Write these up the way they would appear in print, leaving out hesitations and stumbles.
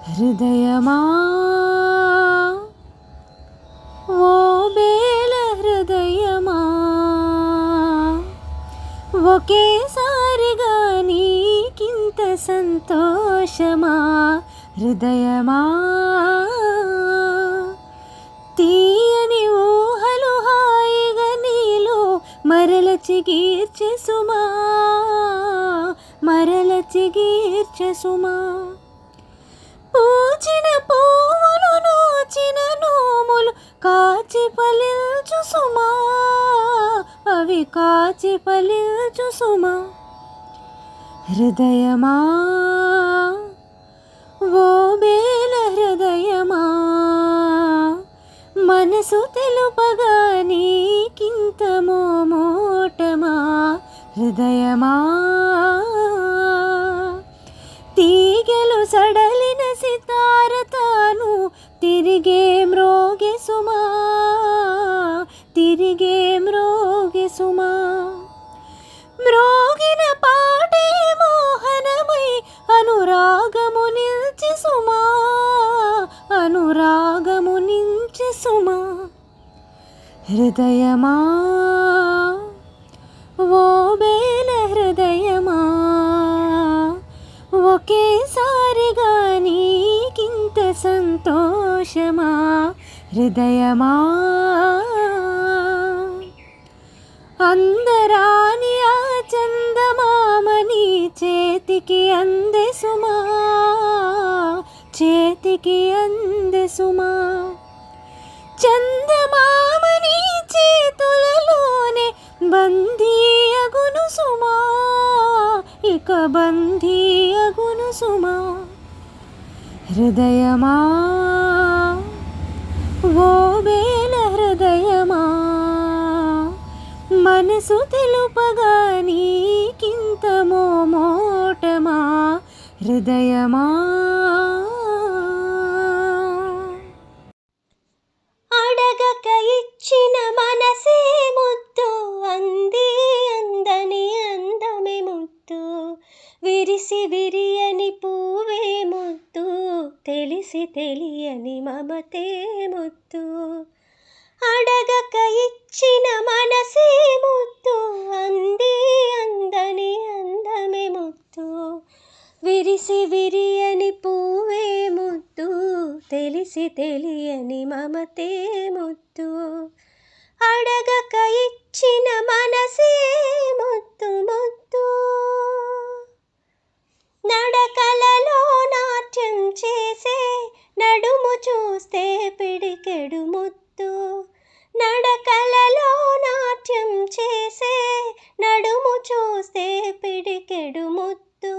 హృదయమా ఓ బేల హృదయమా, ఒకేసారిగా నీకింత సంతోషమా. హృదయమా తీయని ఊహలు హాయిగా నీలో మరల చిగీర్చె సుమా, మరల చిగీర్చె సుమా. పూచిన పువ్వులు నోచిన నోములు కాచి ఫలించు సుమా, అవి కాచి ఫలించు సుమా. హృదయమా ఓ బేల హృదయమా, మనసు తెలుపగా నీకింత మోమోటమా. హృదయమా తీగెలు సడలిన సితార తాను తిరిగే మ్రోగే సుమా, తిరిగే మ్రోగే సుమా. మ్రోగిన పాటే మోహనమై అనురాగము నిల్చి సుమా, అనురాగము నిల్చి సుమా. హృదయమా ఓ బేల హృదయమా, ఒకేసారిగా నీకింత సంతోషమా. హృదయమా అందరాని ఆ చందమామని చేతికి అందే సుమా, చేతికి అందే సుమా. చందమామని చేతులలోనే బందీ అగును సుమా, ఇక బందీ అగును సుమా. హృదయమా ఓ బేల హృదయమా, మనసు తెలుపగా నీకింత మోమోటమా. హృదయమా అడగక ఇచ్చిన మనసే ముద్దు, అంది అందని అందమే ముద్దు, విరిసి విరియని పూవే ముద్దు, తెలిసి తెలియని మమతే ముద్దు. అడగక ఇచ్చిన మనసే ముద్దు, అంది అందని అందమే ముద్దు, విరిసి విరియని పూవే ముద్దు, తెలిసి తెలియని మమతే ముద్దు. అడగక ఇచ్చిన మనసే ముద్దు ముద్దు. నడకలలో నాట్యం చేసే నడుము చూస్తే పిడికెడు ముద్దు, నడకలలో నాట్యం చేసే నడుము చూస్తే పిడికెడు ముద్దు.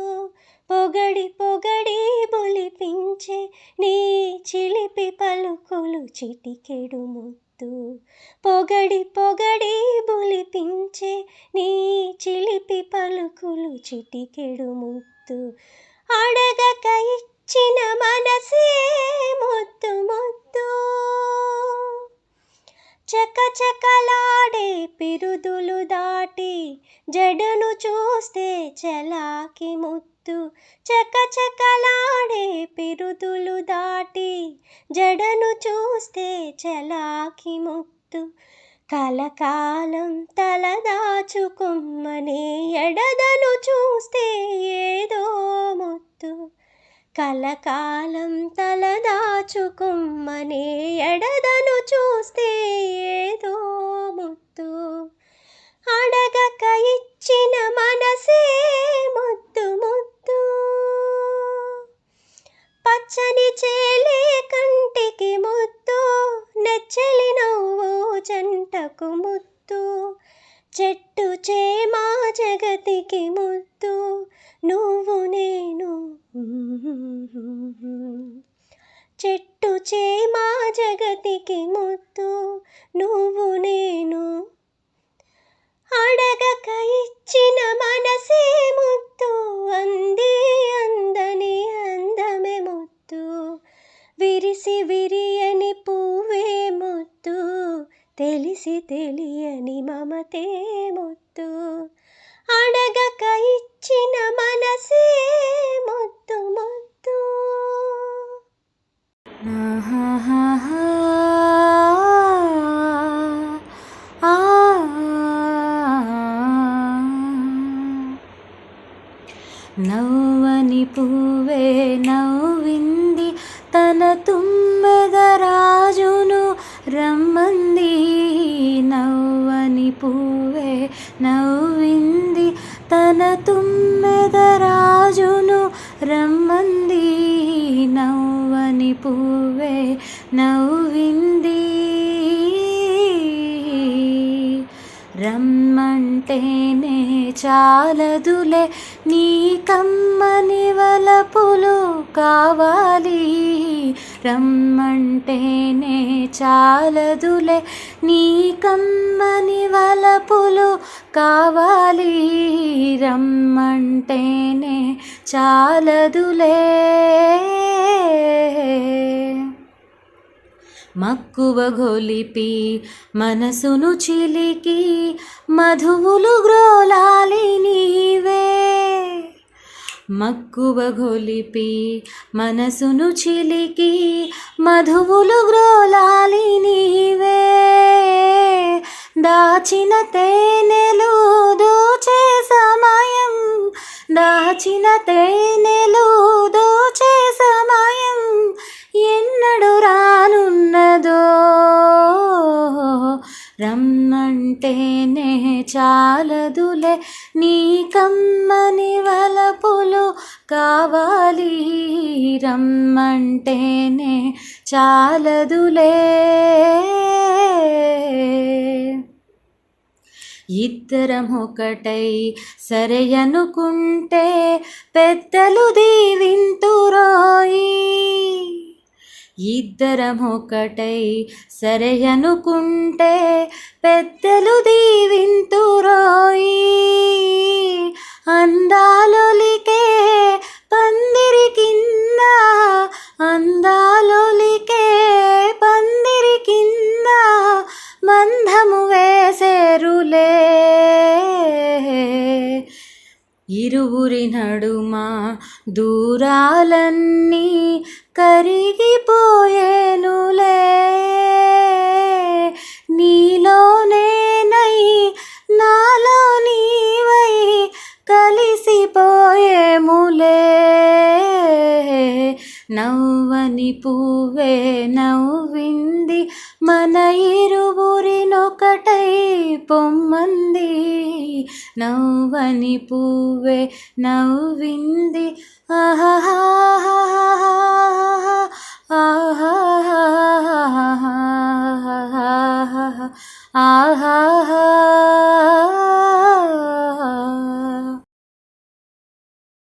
పొగడి పొగడి బొలిపించే నీ చిలిపి పలుకులు చిటికెడు ముద్దు, పొగడి పొగడి బొలిపించే నీ చిలిపి పలుకులు చిటికెడు ముద్దు. అడగక ఇచ్చిన మనసే ముద్దు ముద్దు. చకచకలాడే పిరుదులు దాటి జడను చూస్తే చలాకి ముద్దు, చకచకలాడే పిరుదులు దాటి జడను చూస్తే చలాకి ముద్దు. కలకాలం తలదాచుకొమ్మనే ఎడదను చూస్తే ఏదో ముద్దు, కలకాలం తలదాచుకొమ్మనే ఎడదను చూస్తే ఏదో ముద్దు. అడగక ఇచ్చిన మనసే ముద్దు ముద్దు. పచ్చని చేలే కంటికి ముద్దు, నెచ్చలి నవ్వు జంటకు ముద్దు, చెట్టు చేమా జగతికి ముద్దు, నువ్వు నేను. చెట్టు చేమా జగతికి ముద్దు, నువ్వు నేను. అడగక ఇచ్చిన మనసే ముద్దు, అంది అందని అందమే ముద్దు, విరిసి విరియని పువ్వే ముద్దు, తెలిసి తెలియని మమతే ముద్దు. అడగక ఇచ్చిన మనసే ముద్దు ముద్దు. నవ్వని పువ్వే నవ్వింది తన తుమ్మెదరాజును రమ్మంది. నవ్వని పువ్వే నవ్వింది తన తుమ్మెదరాజును రమ్మంది. నవ్వని పువ్వే నవ్వింది. రమ్మంటేనే చాలదులే నీ కమ్మని వలపులు కావాలి. రమ్మంటేనే చాలదులే నీ కమ్మని వలపులు కావాలి. రమ్మంటేనే చాలదులే. మక్కువ గొలిపి మనసును చిలికి మధువులు గ్రోలాలి నీవే. మక్కువ గొలిపి మనసును చిలికి మధువులు గ్రోలాలి నీవే. దాచిన తేనెలు దోచే సమయం, దాచిన తేనెలు దోచే సమయం ఎన్నడు రానున్నదో. రమ్మంటేనే చాలదులే నీ కమ్మని వలపులు కావాలి. రమ్మంటేనే చాలదులే. ఇద్దరం ఒకటై సరే అనుకుంటే పెద్దలు దీవింతురోయి. ఇద్దరం ఒకటై సరే అనుకుంటే పెద్దలు దీవింతురోయి. అందాలొలికే పందిరి కింద, అందాలొలికే పందిరి కింద బంధము వేసేరులే. ఇరువురి నడుమ దూరాలన్నీ కరిగిపోయేనులే. నీలోనేనై నాలో నీవై కలిసిపోయేములే. నవ్వని పువ్వే నవ్వింది మన ఇరువురినొకటై పొమ్మంది. నవ్వని పువ్వే నవ్వింది ఆ